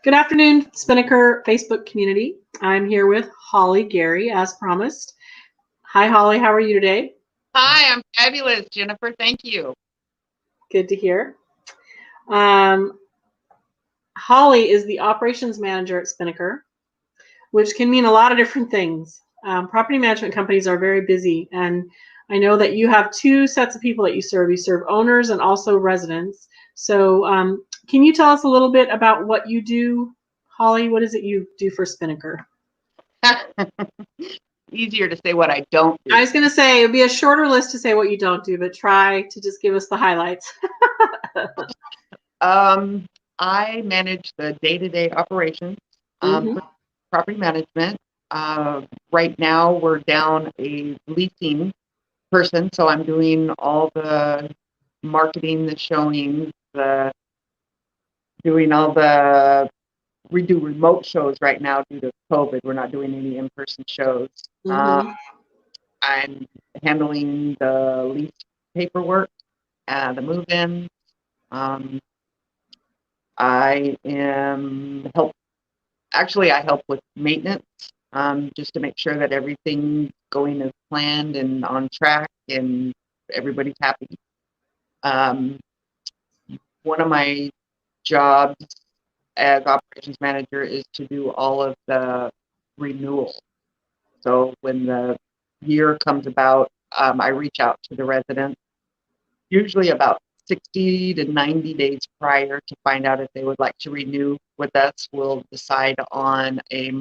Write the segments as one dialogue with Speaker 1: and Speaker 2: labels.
Speaker 1: Good afternoon, Spinnaker Facebook community. I'm here with Holly Gary, as promised. Hi, Holly. How are you today?
Speaker 2: Hi, I'm fabulous, Jennifer. Thank you.
Speaker 1: Good to hear. Holly is the operations manager at Spinnaker, which can mean a lot of different things. Property management companies are very busy, and I know that you have two sets of people that you serve. You serve owners and also residents. So can you tell us a little bit about what you do, Holly? What is it you do for Spinnaker?
Speaker 2: Easier to say what I don't do.
Speaker 1: I was going to say it would be a shorter list to say what you don't do, but try to just give us the highlights.
Speaker 2: I manage the day-to-day operations for property management. Right now, we're down a leasing person, so I'm doing all the marketing, the showings, we do remote shows right now due to COVID. We're not doing any in-person shows. I'm handling the lease paperwork, the move-in. I help with maintenance, just to make sure that everything's going as planned and on track and everybody's happy. One of my jobs as operations manager is to do all of the renewal. So when the year comes about, I reach out to the residents, usually about 60 to 90 days prior, to find out if they would like to renew with us. We'll decide on a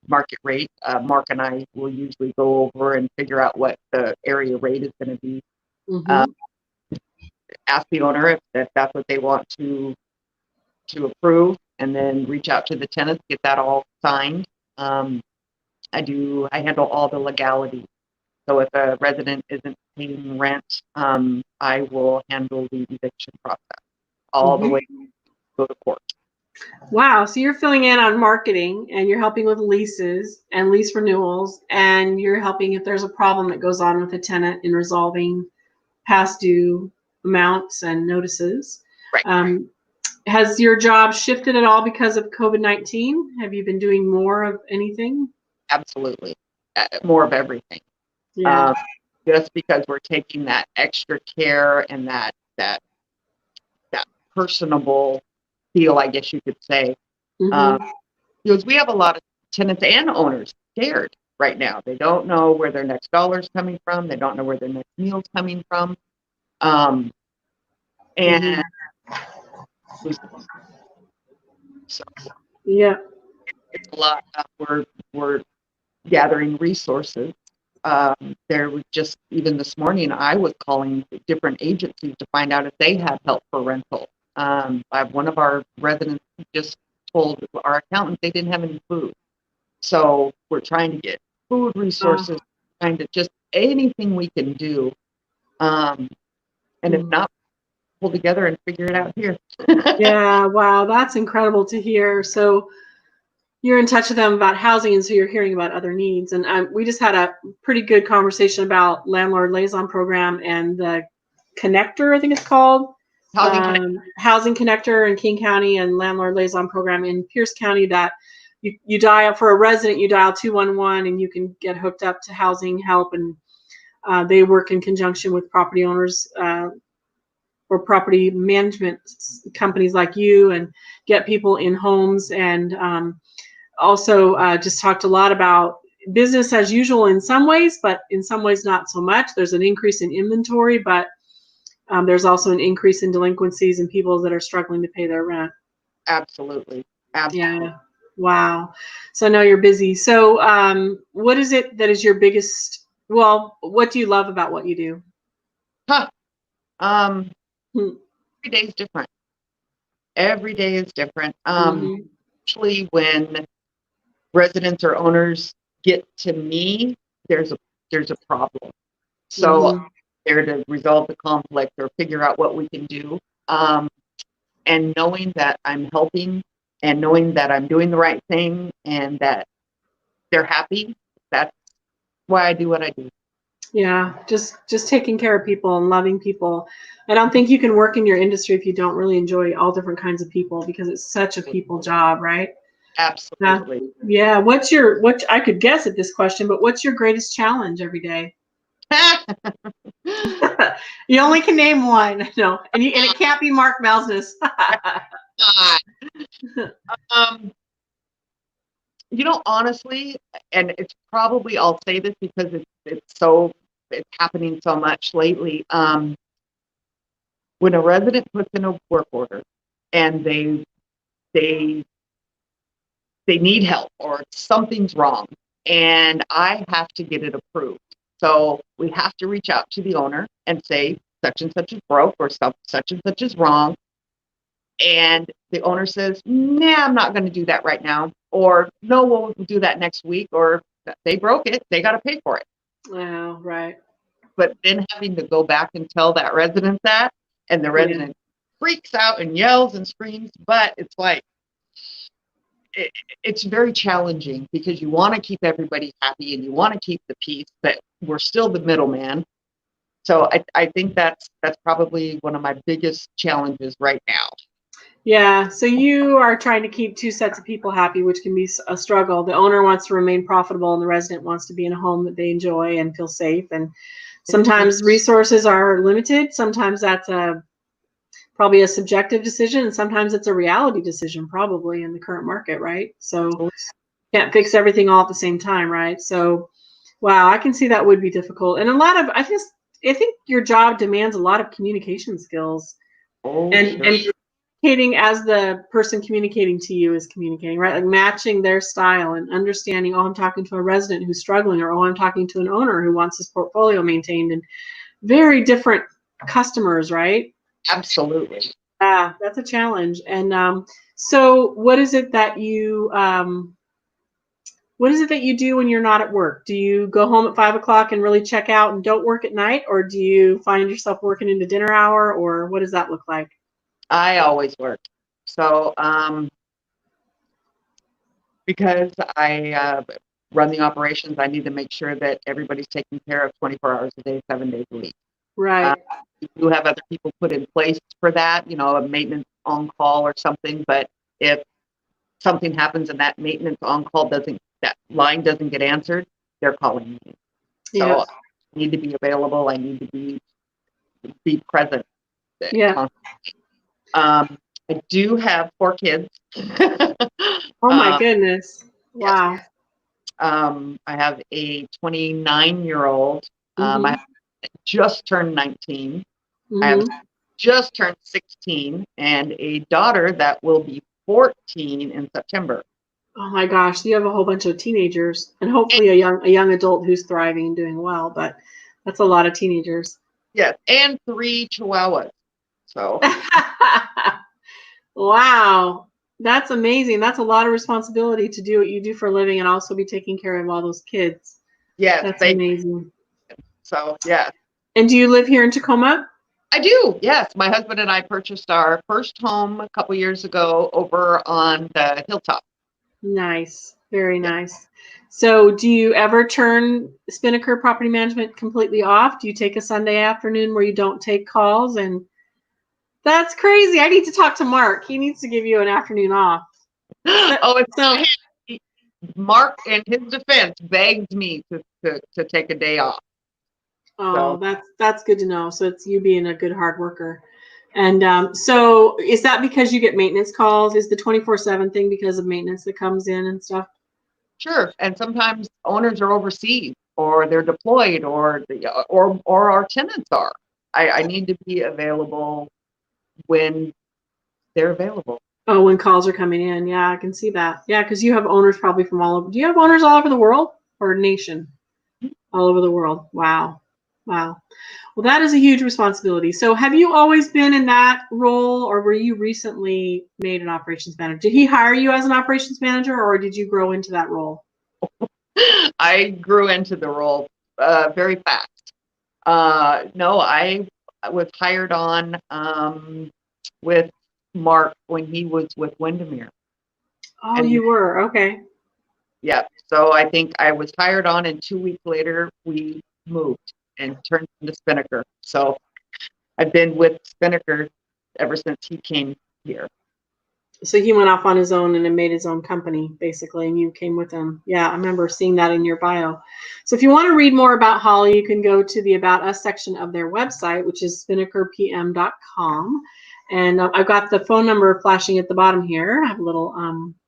Speaker 2: market rate. Mark and I will usually go over and figure out what the area rate is going to be. Ask the owner if that's what they want to approve, and then reach out to the tenants, get that all signed. I handle all the legality. So if a resident isn't paying rent, I will handle the eviction process all the way to go to court.
Speaker 1: Wow. So you're filling in on marketing, and you're helping with leases and lease renewals, and you're helping if there's a problem that goes on with a tenant in resolving past due amounts and notices.
Speaker 2: Right.
Speaker 1: Has your job shifted at all because of COVID-19? Have you been doing more of anything?
Speaker 2: Absolutely. More of everything.
Speaker 1: Yeah.
Speaker 2: Just because we're taking that extra care and that personable feel, I guess you could say. Because we have a lot of tenants and owners scared right now. They don't know where their next dollar's coming from. They don't know where their next meal's coming from. So
Speaker 1: yeah,
Speaker 2: it's a lot. We're gathering resources. There was just, even this morning, I was calling different agencies to find out if they had help for rental. One of our residents just told our accountant they didn't have any food. So we're trying to get food resources, trying to just anything we can do. And if not, pull together and figure it out here.
Speaker 1: Yeah, wow, that's incredible to hear. So you're in touch with them about housing, and so you're hearing about other needs. And we just had a pretty good conversation about landlord liaison program and the connector, I think it's called. Housing Connector in King County, and landlord liaison program in Pierce County, that you dial for a resident, you dial 211 and you can get hooked up to housing help, and they work in conjunction with property owners or property management companies like you, and get people in homes. And also just talked a lot about business as usual in some ways, but in some ways not so much. There's an increase in inventory, but there's also an increase in delinquencies and people that are struggling to pay their rent.
Speaker 2: Absolutely.
Speaker 1: Yeah. Wow. So I know you're busy. So what is it that is your biggest, what do you love about what you do?
Speaker 2: Every day is different. Every day is different. Actually, when residents or owners get to me, there's a problem. So I'm there to resolve the conflict or figure out what we can do. And knowing that I'm helping, and knowing that I'm doing the right thing, and that they're happy, that's why I do what I do.
Speaker 1: Yeah, just taking care of people and loving people. I don't think you can work in your industry if you don't really enjoy all different kinds of people because it's such a people job, right? Yeah.
Speaker 2: Absolutely.
Speaker 1: Yeah. What I could guess at this question, but what's your greatest challenge every day? You only can name one. No, and it can't be Mark Malsness.
Speaker 2: um, honestly, and it's probably, I'll say this because it's happening so much lately. When a resident puts in a work order and they they need help or something's wrong and I have to get it approved. So we have to reach out to the owner and say such and such is broke or such and such is wrong. And the owner says, nah, I'm not going to do that right now. Or no, we'll do that next week. Or they broke it, they got to pay for it.
Speaker 1: Wow, right.
Speaker 2: But then having to go back and tell that resident that, and the resident freaks out and yells and screams, but it's like, it's very challenging because you want to keep everybody happy and you want to keep the peace, but we're still the middleman. So I think that's probably one of my biggest challenges right now.
Speaker 1: Yeah, so you are trying to keep two sets of people happy, which can be a struggle. The owner wants to remain profitable, and the resident wants to be in a home that they enjoy and feel safe. And sometimes resources are limited. Sometimes that's probably a subjective decision, and sometimes it's a reality decision, probably in the current market, right? So can't fix everything all at the same time, right? So, wow, I can see that would be difficult, and I think your job demands a lot of communication skills, and communicating as the person communicating to you is communicating, right? Like matching their style and understanding, oh, I'm talking to a resident who's struggling, or oh, I'm talking to an owner who wants his portfolio maintained, and very different customers, right?
Speaker 2: Absolutely.
Speaker 1: That's a challenge. And so what is it that you do when you're not at work? Do you go home at 5 o'clock and really check out and don't work at night, or do you find yourself working into dinner hour, or what does that look like?
Speaker 2: I always work. So because I run the operations, I need to make sure that everybody's taken care of 24 hours a day, 7 days a week.
Speaker 1: Right.
Speaker 2: You do have other people put in place for that, a maintenance on call or something. But if something happens and that maintenance on call that line doesn't get answered, they're calling me. So I need to be available. I need to be present.
Speaker 1: Yeah.
Speaker 2: I do have 4 kids.
Speaker 1: Oh my goodness. Wow.
Speaker 2: Yes. I have a 29-year-old. I just turned 19. I have just turned 16 and a daughter that will be 14 in September.
Speaker 1: Oh my gosh, you have a whole bunch of teenagers and hopefully a young adult who's thriving and doing well, but that's a lot of teenagers.
Speaker 2: Yes, and 3 chihuahuas. So
Speaker 1: wow. That's amazing. That's a lot of responsibility to do what you do for a living and also be taking care of all those kids.
Speaker 2: yes,
Speaker 1: that's amazing.
Speaker 2: So yeah.
Speaker 1: And do you live here in Tacoma?
Speaker 2: I do. Yes, my husband and I purchased our first home a couple years ago over on the hilltop.
Speaker 1: Nice. Very nice. So do you ever turn Spinnaker Property Management completely off? Do you take a Sunday afternoon where you don't take calls? And that's crazy. I need to talk to Mark. He needs to give you an afternoon off.
Speaker 2: Mark, in his defense, begged me to take a day off.
Speaker 1: Oh, so that's good to know. So it's you being a good hard worker. And so is that because you get maintenance calls? Is the 24/7 thing because of maintenance that comes in and stuff?
Speaker 2: Sure. And sometimes owners are overseas or they're deployed or our tenants are. I need to be available when they're available.
Speaker 1: Oh, when calls are coming in. Yeah, I can see that. Yeah, because you have owners probably from all over. Do you have owners all over the world or nation? All over the world. Wow. Wow. Well, that is a huge responsibility. So have you always been in that role, or were you recently made an operations manager? Did he hire you as an operations manager, or did you grow into that role?
Speaker 2: I grew into the role very fast. No, I was hired on with Mark when he was with Windermere.
Speaker 1: Oh, and you were? Okay.
Speaker 2: Yeah. So I think I was hired on, and 2 weeks later we moved. and turned into Spinnaker. So I've been with Spinnaker ever since he came here.
Speaker 1: So he went off on his own and then made his own company, basically, and you came with him. Yeah, I remember seeing that in your bio. So if you want to read more about Holly, you can go to the About Us section of their website, which is spinnakerpm.com. And I've got the phone number flashing at the bottom here. I have a little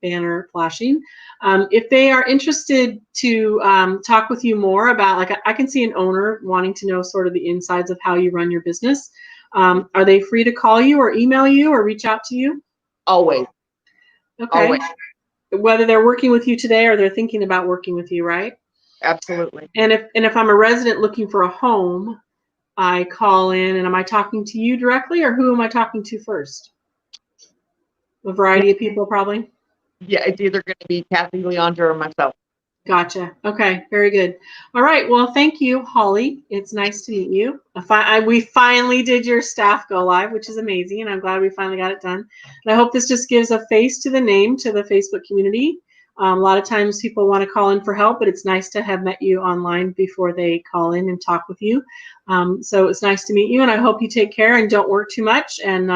Speaker 1: banner flashing. If they are interested to talk with you more about, like, I can see an owner wanting to know sort of the insides of how you run your business. Are they free to call you or email you or reach out to you?
Speaker 2: Always.
Speaker 1: Okay.
Speaker 2: Always.
Speaker 1: Whether they're working with you today or they're thinking about working with you, right?
Speaker 2: Absolutely.
Speaker 1: And if I'm a resident looking for a home, I call in, and am I talking to you directly, or who am I talking to first? A variety of people, probably.
Speaker 2: Yeah, it's either going to be Kathy, Leandra, or myself.
Speaker 1: Gotcha. Okay, very good. All right. Well, thank you, Holly. It's nice to meet you. We finally did your staff go live, which is amazing, and I'm glad we finally got it done. And I hope this just gives a face to the name to the Facebook community. A lot of times people want to call in for help, but it's nice to have met you online before they call in and talk with you. So it's nice to meet you, and I hope you take care and don't work too much. And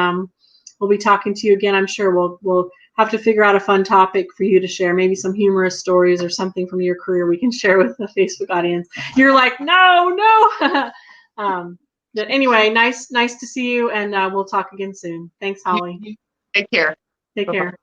Speaker 1: we'll be talking to you again. I'm sure we'll have to figure out a fun topic for you to share, maybe some humorous stories or something from your career we can share with the Facebook audience. You're like, no. But anyway, nice to see you, and we'll talk again soon. Thanks, Holly.
Speaker 2: Take care.
Speaker 1: Take
Speaker 2: Bye-bye.
Speaker 1: care.